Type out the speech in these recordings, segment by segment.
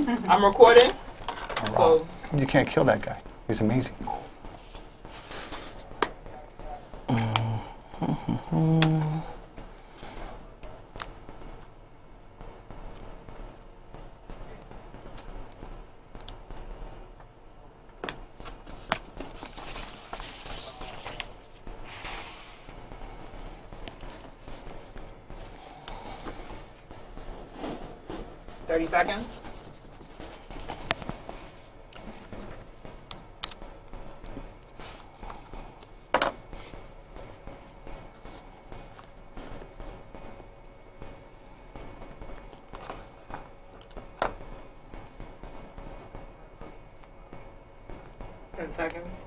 I'm recording. So you can't kill that guy. He's amazing. Seconds. Seconds.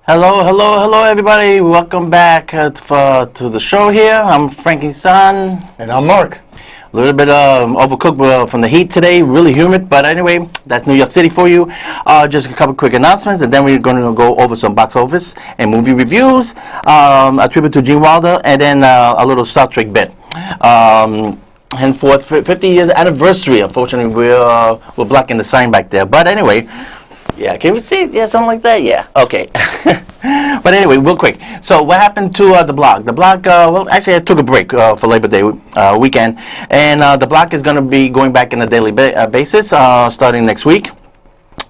Hello, everybody. Welcome back to the show here. I'm Frankie's son. And I'm Mark. A little bit overcooked from the heat today. Really humid. But anyway, that's New York City for you. Just a couple quick announcements, and then we're going to go over some box office and movie reviews, a tribute to Gene Wilder, and then a little Star Trek bit. Henceforth, 50 years anniversary. Unfortunately, we're blocking the sign back there. But anyway, yeah, can we see it? Yeah, something like that? Yeah, okay. But anyway, real quick. So what happened to the blog? The blog, well, actually I took a break for Labor Day weekend. And the blog is going to be going back on a daily basis starting next week.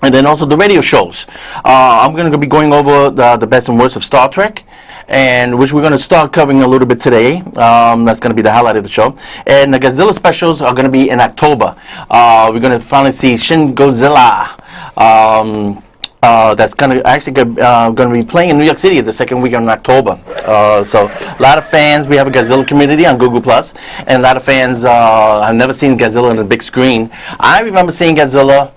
And then also the radio shows. I'm going to be going over the best and worst of Star Trek, and which we're going to start covering a little bit today. That's going to be the highlight of the show. And the Godzilla specials are going to be in October. We're going to finally see Shin Godzilla. That's going to be playing in New York City the second week in October. So a lot of fans. We have a Godzilla community on Google Plus, and a lot of fans have never seen Godzilla on the big screen. I remember seeing Godzilla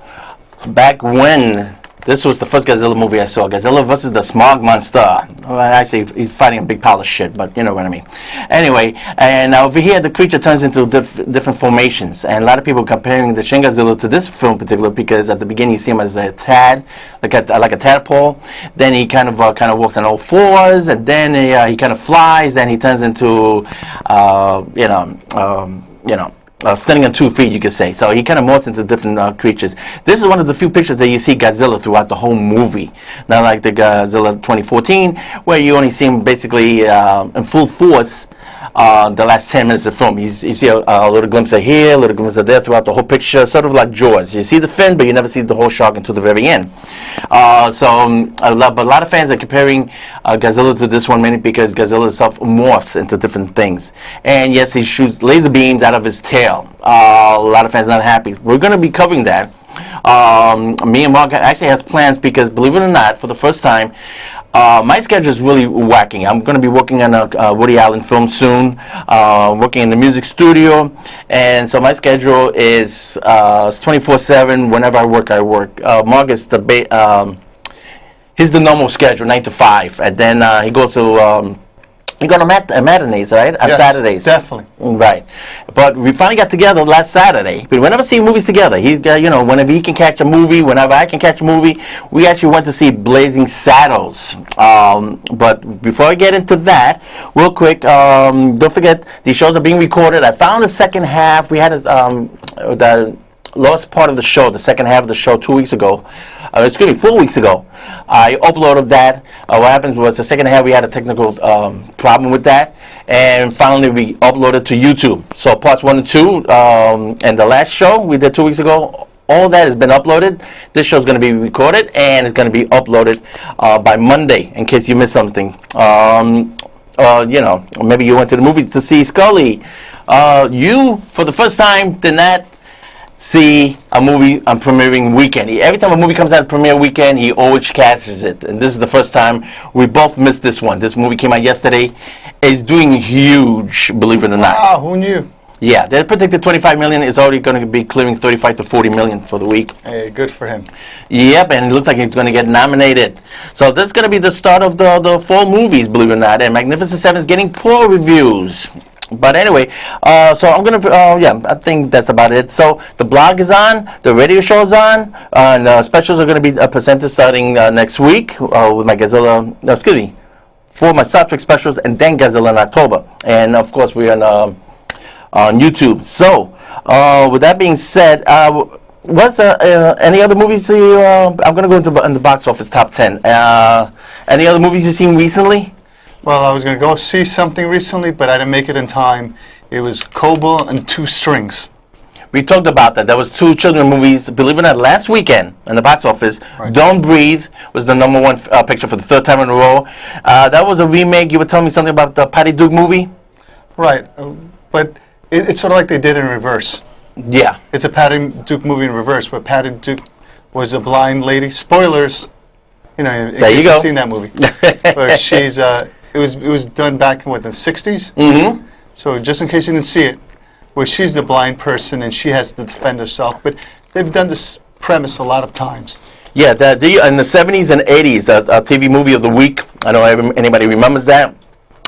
back when this was the first Godzilla movie I saw. Godzilla versus the Smog Monster. Well, actually, he's fighting a big pile of shit, but you know what I mean. Anyway, and over here, the creature turns into different formations. And a lot of people comparing the Shin Godzilla to this film in particular because at the beginning you see him as a tad, like a tadpole. Then he kind of walks on all fours, and then he kind of flies. Then he turns into, standing on 2 feet, you could say. So he kind of morphs into different creatures. This is one of the few pictures that you see Godzilla throughout the whole movie. Not like the Godzilla 2014, where you only see him basically in full force the last 10 minutes of the film. You see a little glimpse of here, a little glimpse of there throughout the whole picture, sort of like Jaws. You see the fin, but you never see the whole shark until the very end. But a lot of fans are comparing Godzilla to this one, mainly because Godzilla itself morphs into different things. And yes, he shoots laser beams out of his tail. A lot of fans are not happy. We're going to be covering that. Me and Mark actually have plans because, believe it or not, for the first time, my schedule is really whacking. I'm going to be working on a Woody Allen film soon, working in the music studio, and so my schedule is 24/7. Whenever I work. Mark is he's the normal schedule, 9 to 5, and then he goes to you go to matinees, right? On Saturdays. Definitely. Right. But we finally got together last Saturday. But we never see movies together. He's got, whenever he can catch a movie, whenever I can catch a movie, we actually went to see Blazing Saddles. But before I get into that, real quick, don't forget, these shows are being recorded. I found the second half. We had the last part of the show, the second half of the show 2 weeks ago. 4 weeks ago. I uploaded that. What happened was the second half we had a technical problem with that, and finally we uploaded to YouTube. So parts 1 and 2, and the last show we did 2 weeks ago, all that has been uploaded. This show is going to be recorded and it's going to be uploaded by Monday. In case you missed something, maybe you went to the movie to see Scully. You, for the first time, did not see a movie on premiering weekend. Every time a movie comes out premiere weekend, he always catches it. And this is the first time we both missed this one. This movie came out yesterday. It's doing huge, believe it or not. Wow, who knew? Yeah, they predicted 25 million. It's already going to be clearing 35 to 40 million for the week. Hey, good for him. Yep, and it looks like he's going to get nominated. So this is going to be the start of the fall movies, believe it or not. And Magnificent Seven is getting poor reviews. But anyway, so I'm going to, I think that's about it. So the blog is on, the radio show is on, and specials are going to be presented starting next week with my Godzilla, for my Star Trek specials, and then Godzilla in October. And of course, we're on YouTube. So, with that being said, what's any other movies I'm going to go into the box office top 10. Any other movies you've seen recently? Well, I was going to go see something recently, but I didn't make it in time. It was Kobo and Two Strings. We talked about that. There was two children movies, believe it or not, last weekend in the box office. Right. Don't Breathe was the number one picture for the third time in a row. That was a remake. You were telling me something about the Patty Duke movie? Right, but it's sort of like they did in reverse. Yeah. It's a Patty Duke movie in reverse, but Patty Duke was a blind lady. Spoilers. In case you've seen that movie. But she's, it was done back in, the 60s? Mm-hmm. So just in case you didn't see it, where she's the blind person and she has to defend herself. But they've done this premise a lot of times. Yeah, in the 70s and 80s, a TV movie of the week. I don't know if anybody remembers that.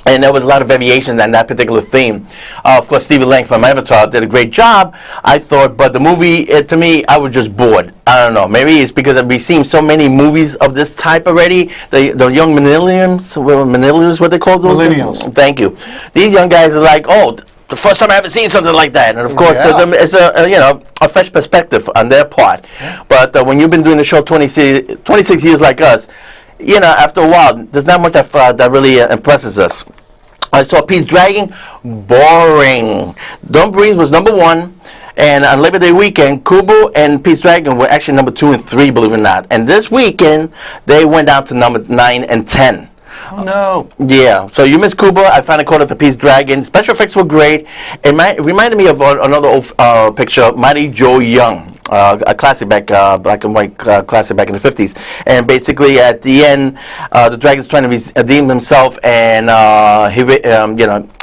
And there was a lot of variations on that particular theme. Of course, Stephen Lang from Avatar did a great job, I thought, but the movie, to me, I was just bored. I don't know. Maybe it's because we've seen so many movies of this type already. The young millennials, what they call those? Millennials. Thank you. These young guys are like, the first time I ever seen something like that. And of course, to them, it's a fresh perspective on their part. Yeah. But when you've been doing the show 26 years like us, after a while, there's not much that really impresses us. I saw Pete's Dragon, boring. Don't Breathe was number one, and on Labor Day weekend, Kubo and Pete's Dragon were actually number 2 and 3, believe it or not. And this weekend, they went down to number 9 and 10. Oh, no. Yeah, so you missed Kubo. I finally caught up to Pete's Dragon. Special effects were great. It reminded me of another old picture, Mighty Joe Young. A classic black and white classic back in the 50s. And basically at the end, the dragon's trying to redeem himself, and he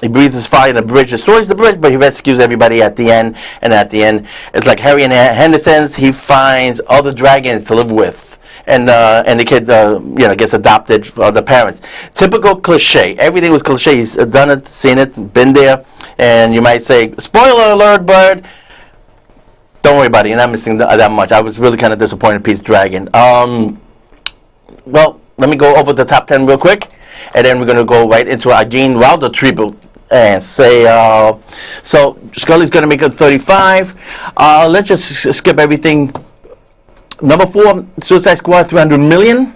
breathes his fire and the bridge destroys the bridge, but he rescues everybody at the end. And at the end, it's like Harry and Henderson's. He finds other dragons to live with. And the kid, gets adopted for the parents. Typical cliche. Everything was cliche. He's done it, seen it, been there. And you might say, spoiler alert, Bird. Don't worry about it. You're not missing that much. I was really kind of disappointed in Pete's Dragon. Well, let me go over the top 10 real quick. And then we're going to go right into our Gene Wilder tribute. And say, so Scully's going to make it 35. Let's just skip everything. Number 4, Suicide Squad, 300 million.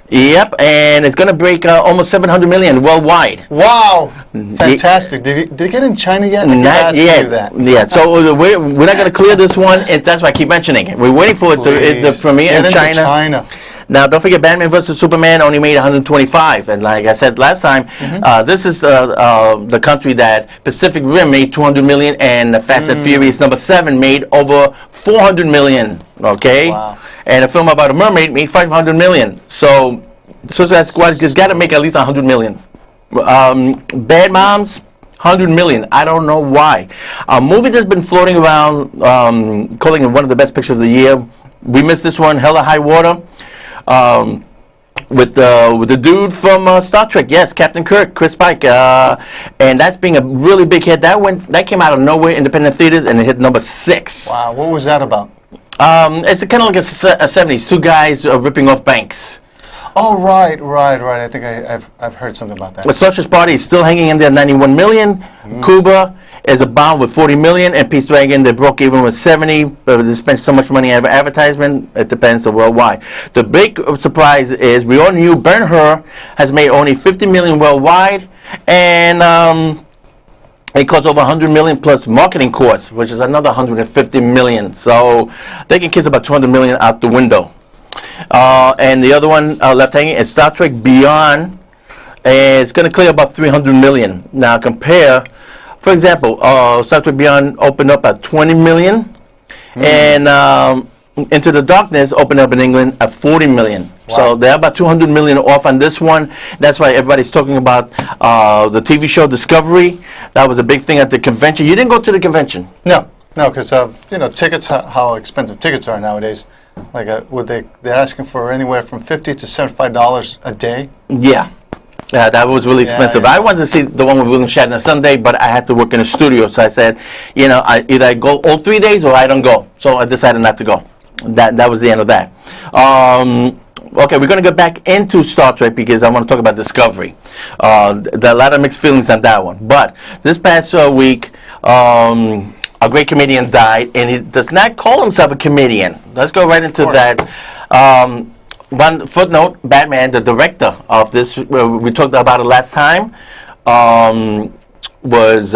Yep, and it's going to break almost 700 million worldwide. Wow, fantastic. Did it get in China yet? Not yet. Yeah, so we're not going to clear this one, and that's why I keep mentioning it. We're waiting for it to premiere in China. Now, don't forget, Batman vs. Superman only made 125, and like I said last time, this is the country that Pacific Rim made 200 million, and Fast and Furious number 7 made over 400 million. Okay, wow. And a film about a mermaid made 500 million. So Suicide Squad has got to make at least 100 million. Bad Moms, 100 million. I don't know why. A movie that's been floating around, calling it one of the best pictures of the year. We missed this one, Hell or High Water. With the dude from Star Trek, yes, Captain Kirk, Chris Pike, and that's being a really big hit. That came out of nowhere, independent theaters, and it hit number 6. Wow, what was that about? It's kind of like a 70s, two guys ripping off banks. Oh, right. I think I've heard something about that. The Sausage Party is still hanging in there, 91 million. Cuba is a bomb with 40 million, and Pete's Dragon, they broke even with 70, but they spent so much money on advertisement, it depends on worldwide. The big surprise is we all knew Ben-Hur has made only 50 million worldwide, and It costs over 100 million plus marketing costs, which is another 150 million. So they can kiss about 200 million out the window. And the other one left hanging is Star Trek Beyond. It's going to clear about 300 million. Now compare, for example, Star Trek Beyond opened up at 20 million, and Into the Darkness opened up in England at 40 million. Wow. So they're about 200 million off on this one. That's why everybody's talking about the TV show Discovery. That was a big thing at the convention. You didn't go to the convention? No, because tickets, how expensive tickets are nowadays. Like, they're asking for anywhere from $50 to $75 a day. Yeah. Yeah, that was really expensive. Yeah. I wanted to see the one with William Shatner Sunday, but I had to work in a studio, so I said, either I go all 3 days or I don't go. So I decided not to go. That was the end of that. Okay, we're going to get back into Star Trek because I want to talk about Discovery. There are a lot of mixed feelings on that one. But this past week, a great comedian died, and he does not call himself a comedian. Let's go right into that. One footnote, Batman, the director of this, we talked about it last time, was,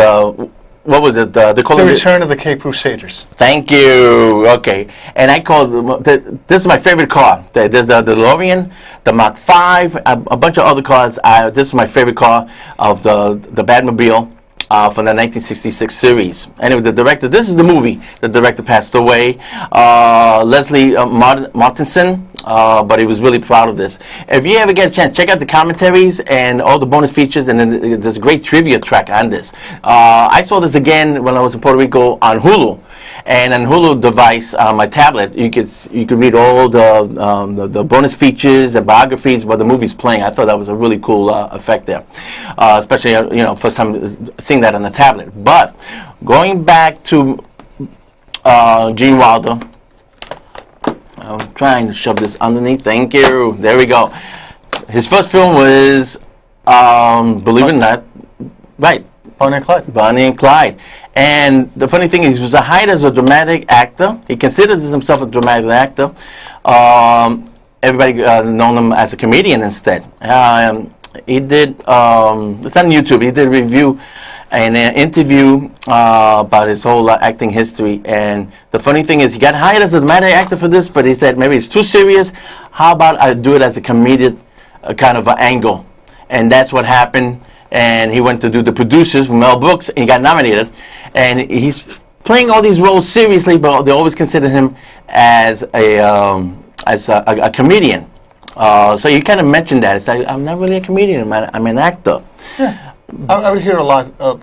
what was it? They call The Return of the Cape Crusaders. Thank you. Okay. And I called, this is my favorite car. There's the DeLorean, the Mach 5, a bunch of other cars. This is my favorite car of the Batmobile. From the 1966 series. Anyway, the director, this is the movie. The director passed away, Leslie Martinson, but he was really proud of this. If you ever get a chance, check out the commentaries and all the bonus features, and then there's a great trivia track on this. I saw this again when I was in Puerto Rico on Hulu. And on Hulu device, my tablet, you could read all the bonus features and biographies while the movie's playing. I thought that was a really cool effect there, especially first time seeing that on the tablet. But going back to Gene Wilder, I'm trying to shove this underneath. Thank you. There we go. His first film was, believe it or not, right. Bonnie and Clyde. Bonnie and Clyde. And the funny thing is, he was hired as a dramatic actor. He considers himself a dramatic actor. Everybody known him as a comedian instead. He did, it's on YouTube, he did a review and an interview about his whole acting history. And the funny thing is, he got hired as a dramatic actor for this, but he said, maybe it's too serious. How about I do it as a comedic kind of angle? And that's what happened. And he went to do The Producers with Mel Brooks, and he got nominated. And he's playing all these roles seriously, but they always consider him as a comedian. So you kind of mentioned that. It's like, I'm not really a comedian, I'm an actor. Yeah. I would hear a lot of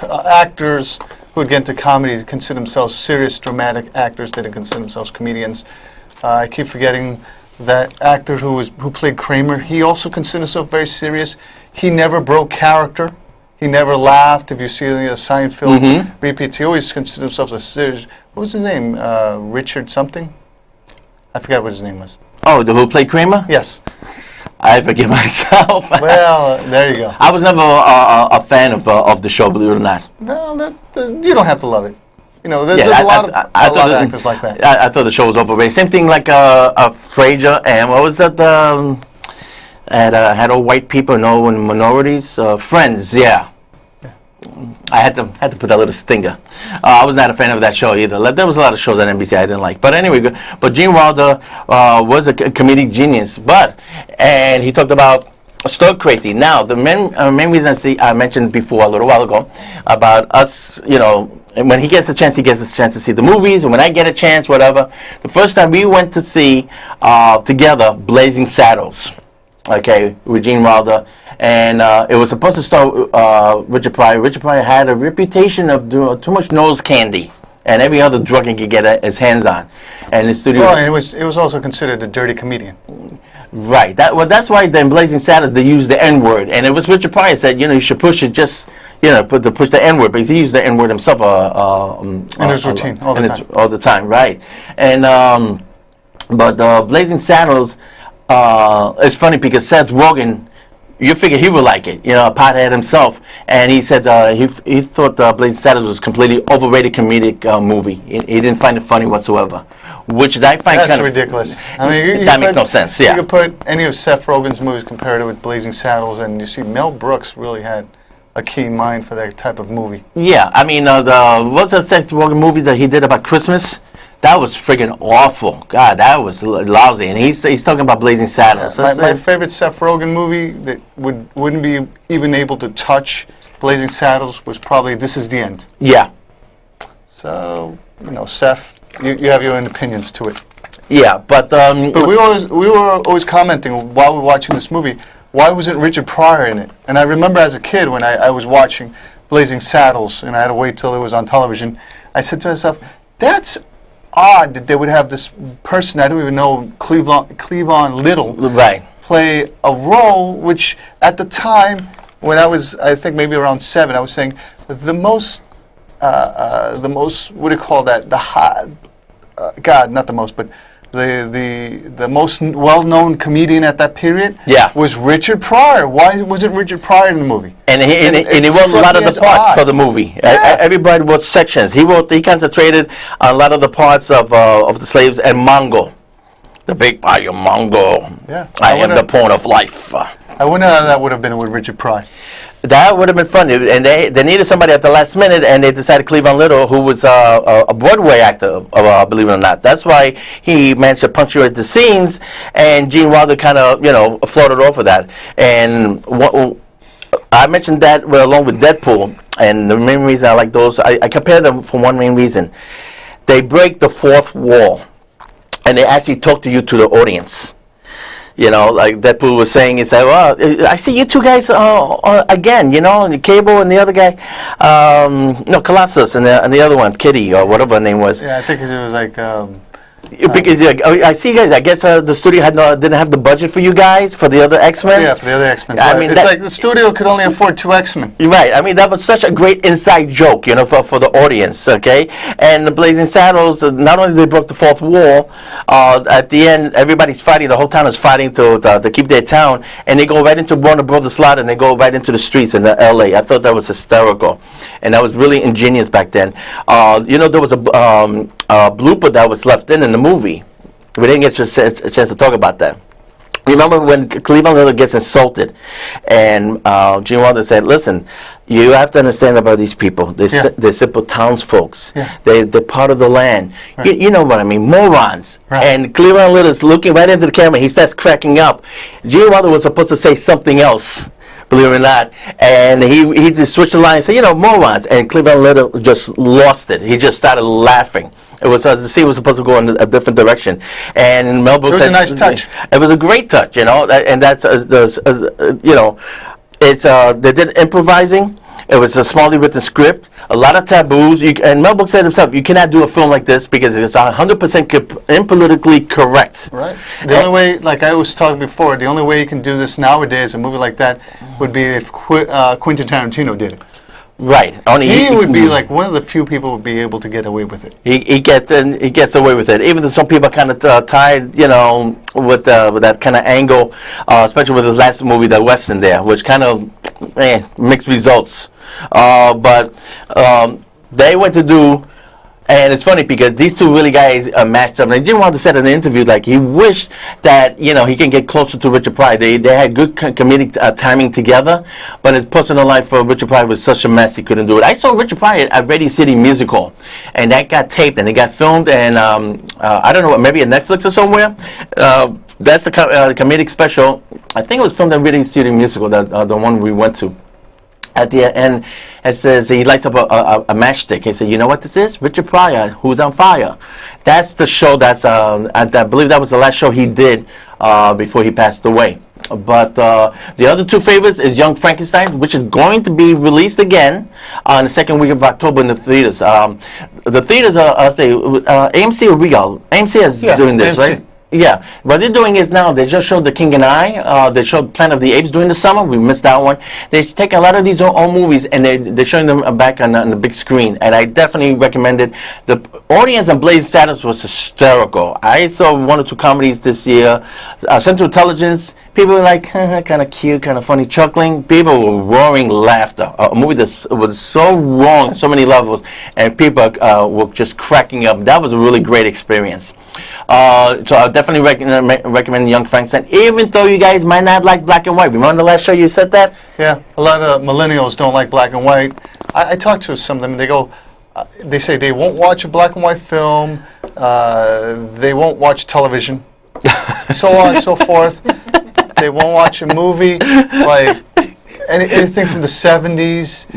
actors who would get into comedy consider themselves serious, dramatic actors. They didn't consider themselves comedians. I keep forgetting that actor who played Kramer. He also considered himself very serious. He never broke character. He never laughed. If you see the Seinfeld repeats, he always considered himself a serious. What was his name? Richard something? I forgot what his name was. Oh, the who played Kramer? Yes. I forget myself. Well, there you go. I was never a fan of the show, believe it or not. Well, you don't have to love it. There's a lot of actors like that. I thought the show was overrated. Same thing like Frasier, and what was that? Had all white people, no minorities. Friends, yeah. I had to put that little stinger. I was not a fan of that show either. There was a lot of shows on NBC I didn't like. But anyway, but Gene Wilder was a comedic genius. And he talked about Stir Crazy. Now, the main reason I mentioned before a little while ago about us, and when he gets a chance to see the movies, and when I get a chance, whatever. The first time we went to see together Blazing Saddles, okay, with Gene Wilder, and it was supposed to star Richard Pryor. Richard Pryor had a reputation of doing too much nose candy and every other drug he could get his hands on, and the studio. Well, it was also considered a dirty comedian. Right. That's why in Blazing Saddles they used the N-word, and it was Richard Pryor said, you should push it just. Push the N-word, because he used the N-word himself in his routine all the time, right? And but Blazing Saddles, it's funny because Seth Rogen, you figure he would like it, a pothead himself, and he said he thought Blazing Saddles was completely overrated comedic movie. He didn't find it funny whatsoever, which I find that's kind of ridiculous. I mean, that makes no sense. Yeah, you could put any of Seth Rogen's movies, compare it with Blazing Saddles, and you see Mel Brooks really had a keen mind for that type of movie. Yeah, I mean, what's the Seth Rogen movie that he did about Christmas? That was friggin' awful. God, that was lousy. And he's talking about Blazing Saddles. My favorite Seth Rogen movie that wouldn't be even able to touch Blazing Saddles was probably This Is the End. Yeah. So, Seth, you have your own opinions to it. Yeah, but we were always commenting while we were watching this movie, why wasn't Richard Pryor in it? And I remember as a kid when I was watching Blazing Saddles and I had to wait till it was on television, I said to myself, that's odd that they would have this person, I don't even know, Cleavon Little, right, play a role which at the time when I was, I think maybe around 7, I was saying the most, what do you call that, the hot, God, not the most, but the most well-known comedian at that period was Richard Pryor. Why wasn't Richard Pryor in the movie? And he wrote a lot of the parts for the movie. Yeah. Everybody wrote sections. He concentrated on a lot of the parts of the slaves and Mongo. The big I am Mongo. Yeah. I am the pawn of life. I wonder how that would have been with Richard Pryor. That would have been fun, and they needed somebody at the last minute, and they decided Cleavon Little, who was a Broadway actor, believe it or not. That's why he managed to punctuate the scenes, and Gene Wilder kind of, floated off of that. And I mentioned that along with Deadpool, and the main reason I like those, I compare them for one main reason. They break the fourth wall, and they actually talk to you, to the audience. Like Deadpool was saying, he said, well, I see you two guys again, and Cable and the other guy, Colossus and the other one, Kitty, or whatever her name was. Yeah, I think it was like... because I see you guys. I guess the studio didn't have the budget for you guys for the other X-Men. Yeah, for the other X-Men. I mean, it's like the studio could only afford 2 X-Men. Right. I mean, that was such a great inside joke, for the audience. Okay. And the Blazing Saddles, not only they broke the fourth wall, at the end everybody's fighting. The whole town is fighting to keep their town, and they go right into Warner Brothers lot, and they go right into the streets in L.A. I thought that was hysterical, and that was really ingenious back then. There was a blooper that was left in the movie. We didn't get a chance to talk about that. Remember when Cleavon Little gets insulted, and Gene Wilder said, listen, you have to understand about these people. They're simple townsfolks. Yeah. They're part of the land. Right. You know what I mean, morons. Right. And Cleavon Little is looking right into the camera. He starts cracking up. Gene Wilder was supposed to say something else, believe it or not, and he just switched the line and said, morons. And Cleavon Little just lost it. He just started laughing. It was the scene was supposed to go in a different direction, and Mel Brooks said, it was a nice touch. It was a great touch, and that's it's they did improvising. It was a smartly written script, a lot of taboos, and Mel Brooks said himself, you cannot do a film like this because it's 100% impolitically correct. Right. The only way, like I was talking before, the only way you can do this nowadays, a movie like that, would be if Quentin Tarantino did it. Right. He would be like one of the few people who would be able to get away with it. He gets away with it. Even though some people are kind of tired, with that kind of angle, especially with his last movie, The Western there, which kind of mixed results. But they went to do, and it's funny because these two really guys matched up. And Jim Wilder said in the interview, like, he wished that, he can get closer to Richard Pryor. They had good comedic timing together, but his personal life for Richard Pryor was such a mess he couldn't do it. I saw Richard Pryor at Radio City Musical, and that got taped and it got filmed, and I don't know, maybe at Netflix or somewhere. That's the comedic special. I think it was filmed at Radio City Musical, the one we went to. At the end, it says he lights up a matchstick. He said, "You know what this is? Richard Pryor, who's on fire." That's the show. I believe that was the last show he did before he passed away. But the other two favorites is Young Frankenstein, which is going to be released again on the second week of October in the theaters. The theaters are AMC or Regal. AMC is doing this, AMC. Right? Yeah, what they're doing is now they just showed The King and I. They showed Planet of the Apes during the summer. We missed that one. They take a lot of these old movies and they're showing them back on the big screen. And I definitely recommend it. The audience on Blazing Saddles was hysterical. I saw 1 or 2 comedies this year. Central Intelligence, People were like, kind of cute, kind of funny, chuckling. People were roaring laughter. A movie that was so wrong on so many levels, and people were just cracking up. That was a really great experience. So I definitely recommend Young Frankenstein, even though you guys might not like black and white. Remember the last show you said that? Yeah, a lot of millennials don't like black and white. I talked to some of them, and they go, they say they won't watch a black and white film, they won't watch television, so on and so forth. They won't watch a movie, like anything from the 70s.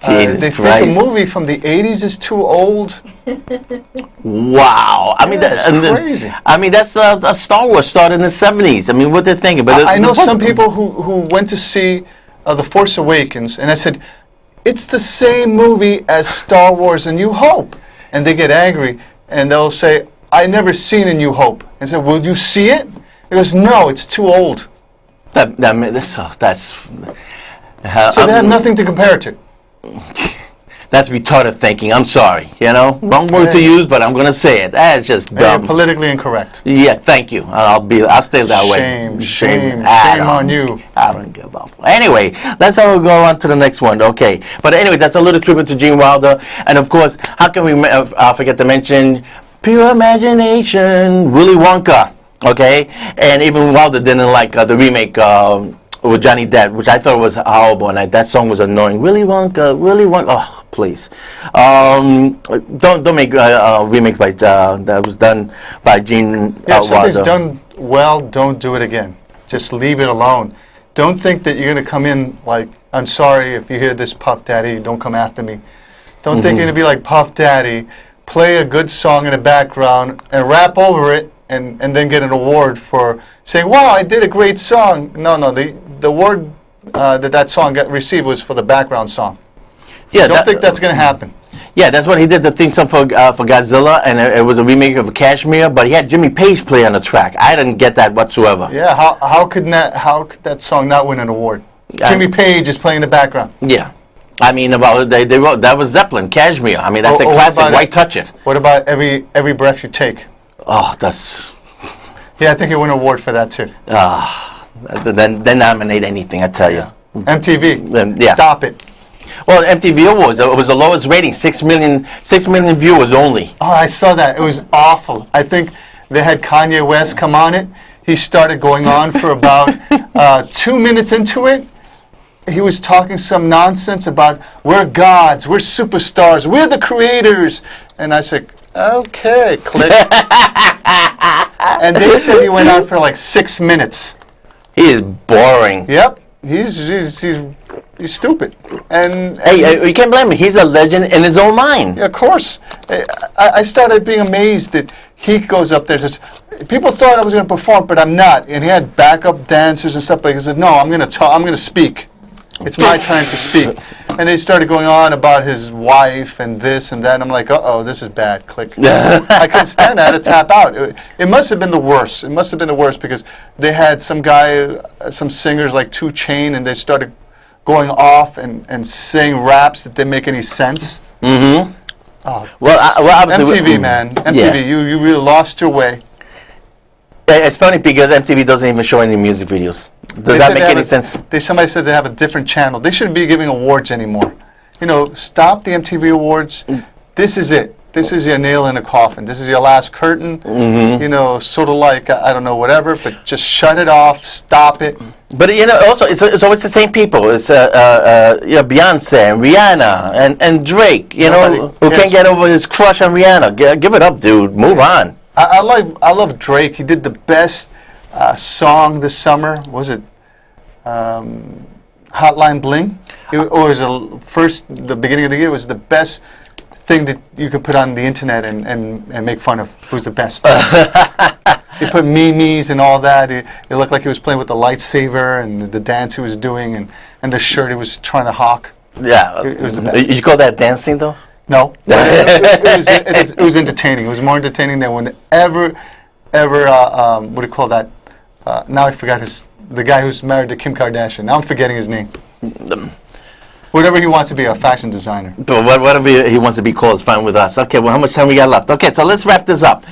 They think a movie from the 80s is too old. Wow. I mean, that's crazy. I mean, that's Star Wars started in the 70s. I mean, what they're thinking. But I know some people who went to see The Force Awakens, and I said, it's the same movie as Star Wars A New Hope. And they get angry, and they'll say, I never seen A New Hope. And I said, will you see it? He goes, no, it's too old. So they have nothing to compare it to. That's retarded thinking. I'm sorry. Wrong word to use, but I'm going to say it. That's just dumb. You're politically incorrect. Yeah, thank you. I'll stay that way. Shame on you. I don't give a fuck. Anyway, let's go on to the next one. Okay, but anyway, that's a little tribute to Gene Wilder, and of course, how can we forget to mention Pure Imagination, Willy Wonka. Okay, and even Wilder didn't like the remake with Johnny Depp, which I thought was horrible, and that song was annoying. Willy Wonka. Oh, please, don't make remakes by that was done by Gene Wilder. If something's done well, don't do it again. Just leave it alone. Don't think that you're going to come in like, I'm sorry if you hear this, Puff Daddy, don't come after me. Don't think you're going to be like Puff Daddy, play a good song in the background and rap over it. And then get an award for saying, wow, I did a great song. No, the award that song received was for the background song. Yeah, don't think that's going to happen. Yeah, that's what he did the theme song for Godzilla, and it was a remake of Kashmir, but he had Jimmy Page play on the track. I didn't get that whatsoever. Yeah, how could that song not win an award? Jimmy Page is playing the background. Yeah. I mean, they wrote, that was Zeppelin, Kashmir. I mean, that's a classic. Why touch it? What about Every Breath You Take? Oh, that's... Yeah, I think he won an award for that, too. Then nominate anything, I tell you. MTV. Yeah. Stop it. Well, MTV Awards, it was the lowest rating, 6 million viewers only. Oh, I saw that. It was awful. I think they had Kanye West come on it. He started going on for about 2 minutes into it. He was talking some nonsense about, we're gods, we're superstars, we're the creators. And I said, okay, click. And they said he went on for like 6 minutes. He is boring. Yep, he's stupid. And hey, you can't blame him. He's a legend in his own mind. Yeah, of course. I started being amazed that he goes up there and says, people thought I was going to perform, but I'm not. And he had backup dancers and stuff like that. He said, no, I'm going to talk. I'm going to speak. It's my time to speak. And they started going on about his wife and this and that. And I'm like, uh-oh, this is bad. Click. I couldn't stand it. I had to tap out. It must have been the worst. It must have been the worst because they had some singers like 2 Chainz, and they started going off and saying raps that didn't make any sense. Mm-hmm. Oh, well, MTV, man. MTV, yeah. You really lost your way. It's funny because MTV doesn't even show any music videos. Does that make any sense? Somebody said they have a different channel. They shouldn't be giving awards anymore. Stop the MTV Awards. This is it. This is your nail in a coffin. This is your last curtain. Mm-hmm. Sort of like, I don't know, whatever, but just shut it off. Stop it. But, also, it's always the same people. It's Beyonce and Rihanna and Drake, who can't get over his crush on Rihanna. Give it up, dude. Move on. I love Drake. He did the best song this summer. Was it Hotline Bling? It was the beginning of the year. It was the best thing that you could put on the internet and make fun of. Who's the best? He put memes and all that. It looked like he was playing with the lightsaber and the dance he was doing and the shirt he was trying to hawk. Yeah. It was the best. You call that dancing, though? No. It was entertaining. It was more entertaining than whenever, what do you call that? Now I forgot the guy who's married to Kim Kardashian. Now I'm forgetting his name. Whatever he wants to be, a fashion designer. But whatever he wants to be called is fine with us. Okay, well, how much time we got left? Okay, so let's wrap this up.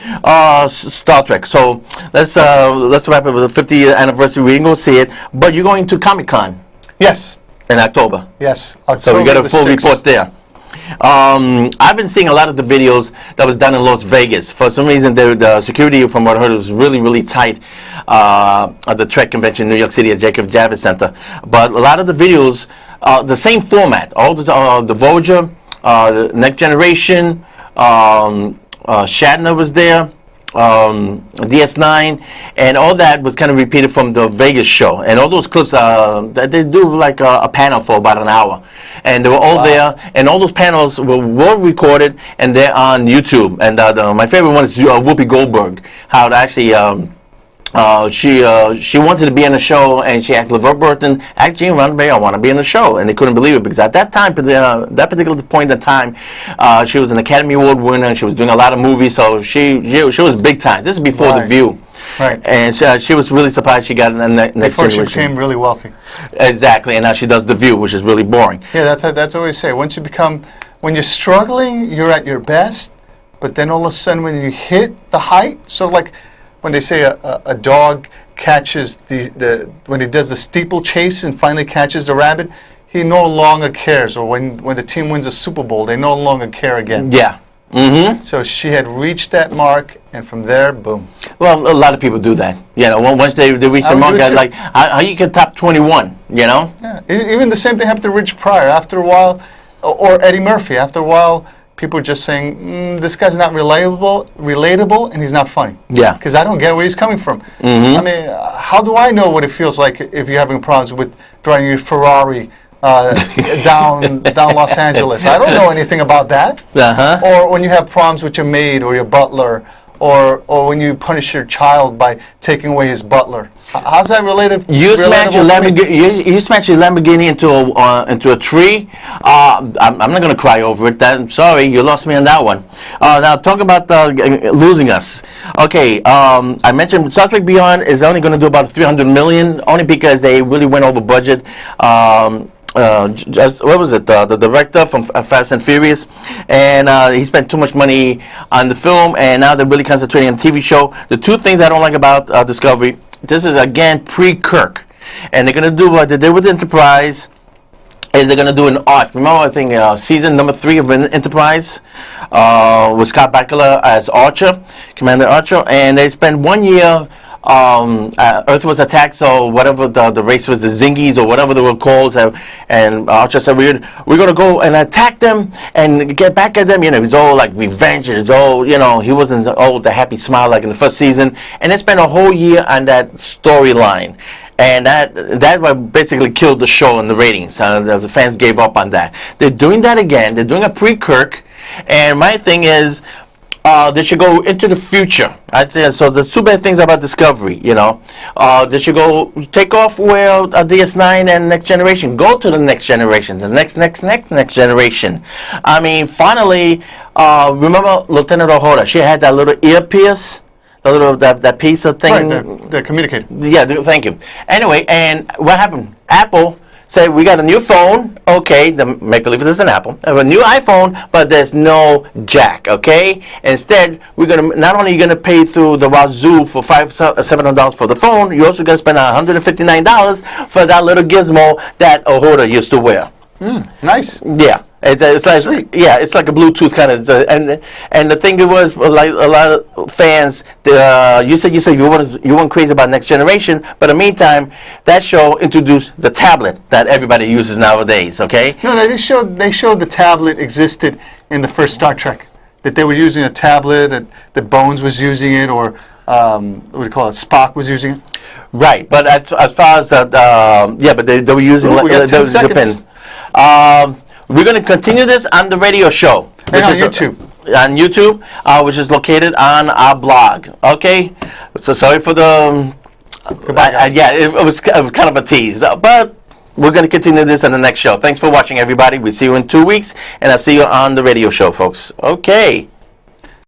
Star Trek. So let's wrap it with the 50th anniversary. We ain't gonna see it, but you're going to Comic-Con Yes. in October. Yes. So we got a October full the 6th. report there. I've been seeing a lot of the videos that was done in Las Vegas. For some reason, the security, from what I heard, was really, really tight at the Trek convention in New York City at Jacob Javits Center. But a lot of the videos, the same format. All the Voyager, Next Generation, Shatner was there. DS9 and all that was kind of repeated from the Vegas show, and all those clips they do like a panel for about an hour, and they were all there, and all those panels were recorded, and they're on YouTube. And my favorite one is Whoopi Goldberg, how to actually she wanted to be in the show, and she asked LeVar Burton, actually, I want to be in the show, and they couldn't believe it because at that time, that particular point in time, she was an Academy Award winner, and she was doing a lot of movies, so she was big time. This is before The View, right? And she was really surprised she got in the Next Before Generation. she became really wealthy. Exactly, and now she does The View, which is really boring. Yeah, that's what I always say. When you're struggling, you're at your best, but then all of a sudden when you hit the height, sort of like when they say a dog catches when he does the steeplechase and finally catches the rabbit, he no longer cares. Or when the team wins a Super Bowl, they no longer care again. Yeah. Mm-hmm. So she had reached that mark, and from there, boom. Well, a lot of people do that. You know, once they reach the mark, like how you can top 21. You know. Yeah. Even the same thing happened to Rich Pryor. After a while, or Eddie Murphy. After a while, people are just saying, this guy's not relatable, and he's not funny. Yeah. Because I don't get where he's coming from. Mm-hmm. I mean, how do I know what it feels like if you're having problems with driving your Ferrari down Los Angeles? I don't know anything about that. Uh-huh. Or when you have problems with your maid or your butler, or when you punish your child by taking away his butler. How's that related? You smash your Lamborghini. You smash your Lamborghini into a tree. I'm not gonna cry over it. I'm sorry, you lost me on that one. Now talk about losing us. Okay, I mentioned Star Trek Beyond is only gonna do about 300 million, only because they really went over budget. What was it? The director from Fast and Furious, and he spent too much money on the film, and now they're really concentrating on the TV show. The two things I don't like about Discovery. This is again pre-Kirk, and they're gonna do what they did with Enterprise, and they're gonna do an arc. Remember, I think season number 3 of Enterprise with Scott Bakula as Archer, Commander Archer, and they spent 1 year. Earth was attacked, so whatever the race was, the Zingies or whatever they were called, and Archer said we're gonna go and attack them and get back at them. You know, he's all like revenge. It's all, you know, he wasn't all the happy smile like in the first season. And they spent a whole year on that storyline, and that basically killed the show in the ratings. The fans gave up on that. They're doing that again. They're doing a pre-Kirk, and my thing is. They should go into the future. I'd say so. There's two bad things about Discovery. You know, they should go take off where DS9 and Next Generation. Go to the Next Generation, the next generation. I mean, finally, remember Lieutenant Uhura? She had that little earpiece, the little that piece of thing. Right, the communicator. Yeah, thank you. Anyway, and what happened? Apple said, we got a new phone, okay, make believe this is an Apple, a new iPhone, but there's no jack, okay? Instead, we're gonna not only gonna pay through the wazoo for $700 for the phone, you're also gonna spend $159 for that little gizmo that Uhura used to wear. Nice. Yeah. It's like Sweet. Yeah, it's like a Bluetooth kind of, and the thing was like a lot of fans. You said you weren't crazy about Next Generation, but in the meantime, that show introduced the tablet that everybody uses nowadays. Okay. No, they showed the tablet existed in the first Star Trek. That they were using a tablet, that Bones was using it, or what do you call it? Spock was using it. Right, but as far as but they were using we got 10 seconds. We're going to continue this on the radio show. And on YouTube. On YouTube, which is located on our blog. Okay? So sorry for the... Goodbye, guys. it was kind of a tease. But we're going to continue this on the next show. Thanks for watching, everybody. We'll see you in 2 weeks, and I'll see you on the radio show, folks. Okay.